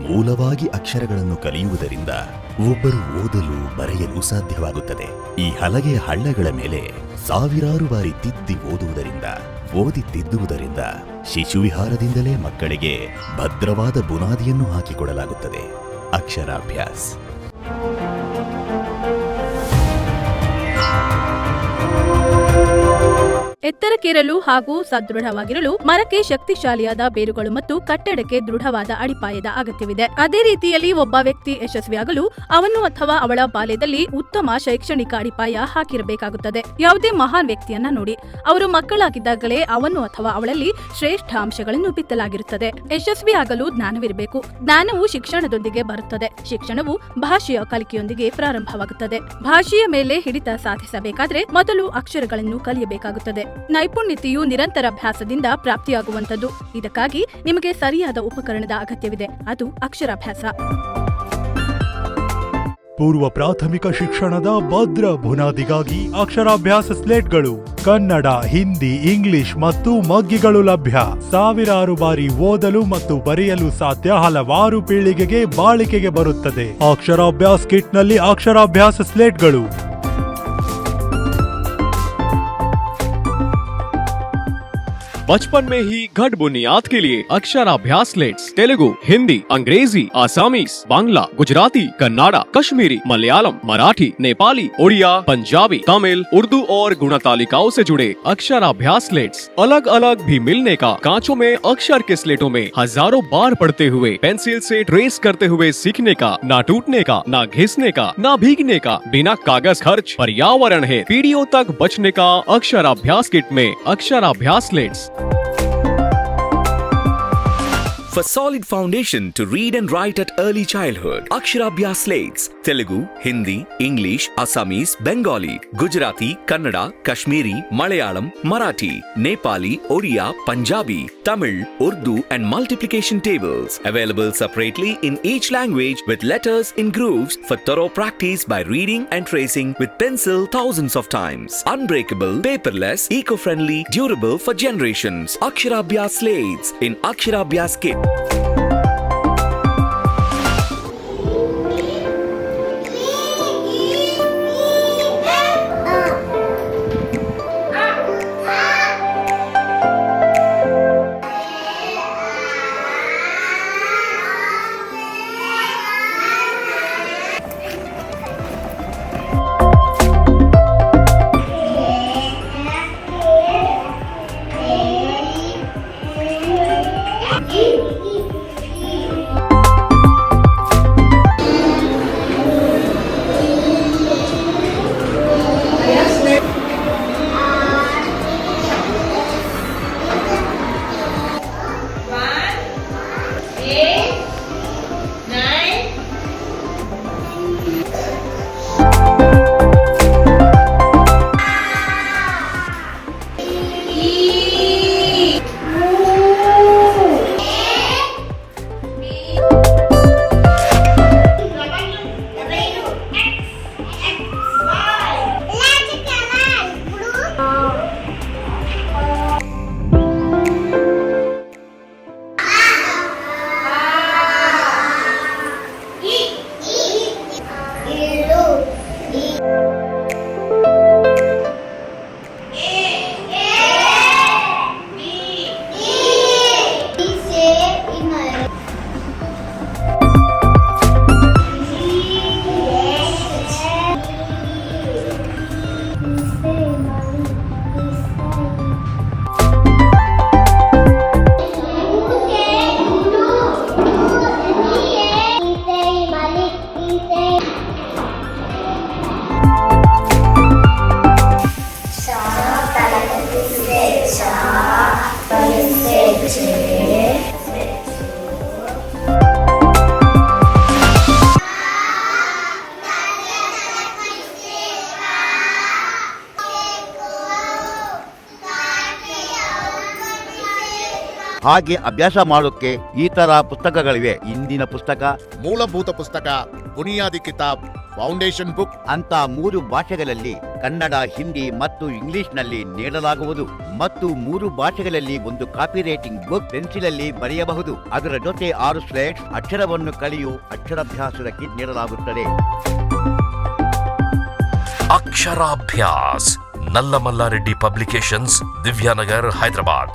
ಮೂಲವಾಗಿ ಅಕ್ಷರಗಳನ್ನು ಕಲಿಯುವುದರಿಂದ ಒಬ್ಬರು ಓದಲು ಬರೆಯಲು ಸಾಧ್ಯವಾಗುತ್ತದೆ. ಈ ಹಲಗೆಯ ಹಳ್ಳಗಳ ಮೇಲೆ ಸಾವಿರಾರು ಬಾರಿ ತಿದ್ದಿ ಓದಿ ತಿದ್ದುವುದರಿಂದ ಶಿಶುವಿಹಾರದಿಂದಲೇ ಮಕ್ಕಳಿಗೆ ಭದ್ರವಾದ ಬುನಾದಿಯನ್ನು ಹಾಕಿಕೊಡಲಾಗುತ್ತದೆ. ಅಕ್ಷರಾಭ್ಯಾಸ. ಎತ್ತರಕ್ಕೇರಲು ಹಾಗೂ ಸದೃಢವಾಗಿರಲು ಮರಕ್ಕೆ ಶಕ್ತಿಶಾಲಿಯಾದ ಬೇರುಗಳು ಮತ್ತು ಕಟ್ಟಡಕ್ಕೆ ದೃಢವಾದ ಅಡಿಪಾಯದ ಅಗತ್ಯವಿದೆ. ಅದೇ ರೀತಿಯಲ್ಲಿ ಒಬ್ಬ ವ್ಯಕ್ತಿ ಯಶಸ್ವಿಯಾಗಲು ಅವನು ಅಥವಾ ಅವಳ ಬಾಲ್ಯದಲ್ಲಿ ಉತ್ತಮ ಶೈಕ್ಷಣಿಕ ಅಡಿಪಾಯ ಹಾಕಿರಬೇಕಾಗುತ್ತದೆ. ಯಾವುದೇ ಮಹಾನ್ ವ್ಯಕ್ತಿಯನ್ನ ನೋಡಿ, ಅವರು ಮಕ್ಕಳಾಗಿದ್ದಾಗಲೇ ಅವನು ಅಥವಾ ಅವಳಲ್ಲಿ ಶ್ರೇಷ್ಠ ಅಂಶಗಳನ್ನು ಬಿತ್ತಲಾಗಿರುತ್ತದೆ. ಯಶಸ್ವಿಯಾಗಲು ಜ್ಞಾನವಿರಬೇಕು. ಜ್ಞಾನವು ಶಿಕ್ಷಣದೊಂದಿಗೆ ಬರುತ್ತದೆ. ಶಿಕ್ಷಣವು ಭಾಷೆಯ ಕಲಿಕೆಯೊಂದಿಗೆ ಪ್ರಾರಂಭವಾಗುತ್ತದೆ. ಭಾಷೆಯ ಮೇಲೆ ಹಿಡಿತ ಸಾಧಿಸಬೇಕಾದ್ರೆ ಮೊದಲು ಅಕ್ಷರಗಳನ್ನು ಕಲಿಯಬೇಕಾಗುತ್ತದೆ. ನೈಪುಣ್ಯತೆಯು ನಿರಂತರ ಅಭ್ಯಾಸದಿಂದ ಪ್ರಾಪ್ತಿಯಾಗುವಂತದ್ದು. ಇದಕ್ಕಾಗಿ ನಿಮಗೆ ಸರಿಯಾದ ಉಪಕರಣದ ಅಗತ್ಯವಿದೆ. ಅದು ಅಕ್ಷರಾಭ್ಯಾಸ. ಪೂರ್ವ ಪ್ರಾಥಮಿಕ ಶಿಕ್ಷಣದ ಭದ್ರ ಬುನಾದಿಗಾಗಿ ಅಕ್ಷರಾಭ್ಯಾಸ ಸ್ಲೇಟ್ಗಳು ಕನ್ನಡ, ಹಿಂದಿ, ಇಂಗ್ಲಿಷ್ ಮತ್ತು ಮಗ್ಗಿಗಳು ಲಭ್ಯ. ಸಾವಿರಾರು ಬಾರಿ ಓದಲು ಮತ್ತು ಬರೆಯಲು ಸಾಧ್ಯ. ಹಲವಾರು ಪೀಳಿಗೆಗೆ ಬಾಳಿಕೆಗೆ ಬರುತ್ತದೆ. ಅಕ್ಷರಾಭ್ಯಾಸ ಕಿಟ್ನಲ್ಲಿ ಅಕ್ಷರಾಭ್ಯಾಸ ಸ್ಲೇಟ್ಗಳು. बचपन में ही घट बुनियाद के लिए अक्षराभ्यास स्लेट्स तेलुगु, हिंदी, अंग्रेजी, आसामीज, बांग्ला, गुजराती, कन्नाडा, कश्मीरी, मलयालम, मराठी, नेपाली, उड़िया, पंजाबी, तमिल, उर्दू और गुणतालिकाओं से जुड़े अक्षराभ्यास स्लेट्स अलग अलग भी मिलने का। कांचों में अक्षर के स्लेटों में हजारों बार पढ़ते हुए पेंसिल से ट्रेस करते हुए सीखने का, ना टूटने का, ना घिसने का, ना भीगने का, बिना कागज खर्च, पर्यावरण है पीढ़ियों तक बचने का। अक्षराभ्यास किट में अक्षराभ्यास slates. For solid foundation to read and write at early childhood, Aksharabhyas slates, Telugu, Hindi, English, Assamese, Bengali, Gujarati, Kannada, Kashmiri, Malayalam, Marathi, Nepali, Oriya, Punjabi, Tamil, Urdu and multiplication tables. Available separately in each language with letters in grooves for thorough practice by reading and tracing with pencil thousands of times. Unbreakable, paperless, eco-friendly, durable for generations. Aksharabhyas slates in Aksharabhyas kit. ಹಾಗೆ ಅಭ್ಯಾಸ ಮಾಡೋಕೆ ಈ ತರ ಪುಸ್ತಕಗಳಿವೆ. ಇಂದಿನ ಪುಸ್ತಕ, ಮೂಲಭೂತ ಪುಸ್ತಕ, ಬುನಿಯಾದಿ ಕಿತಾಬ್, ಫೌಂಡೇಶನ್ ಬುಕ್ ಅಂತ 3 ಭಾಷೆಗಳಲ್ಲಿ ಕನ್ನಡ, ಹಿಂದಿ ಮತ್ತು ಇಂಗ್ಲಿಷ್ನಲ್ಲಿ ನೀಡಲಾಗುವುದು. ಮತ್ತು 3 ಭಾಷೆಗಳಲ್ಲಿ ಒಂದು ಕಾಪಿ ರೈಟಿಂಗ್ ಬುಕ್ ಪೆನ್ಸಿಲಲ್ಲಿ ಬರೆಯಬಹುದು. ಅದರ ಜೊತೆ 6 ಸ್ಲೇಟ್ಸ್, ಅಕ್ಷರವನ್ನು ಕಲಿಯು ಅಕ್ಷರಾಭ್ಯಾಸದ ಕಿಟ್ ನೀಡಲಾಗುತ್ತದೆ. ಅಕ್ಷರಾಭ್ಯಾಸ್, ನಲ್ಲಮಲ್ಲ ರೆಡ್ಡಿ ಪಬ್ಲಿಕೇಶನ್ಸ್, ದಿವ್ಯಾನಗರ್, ಹೈದರಾಬಾದ್.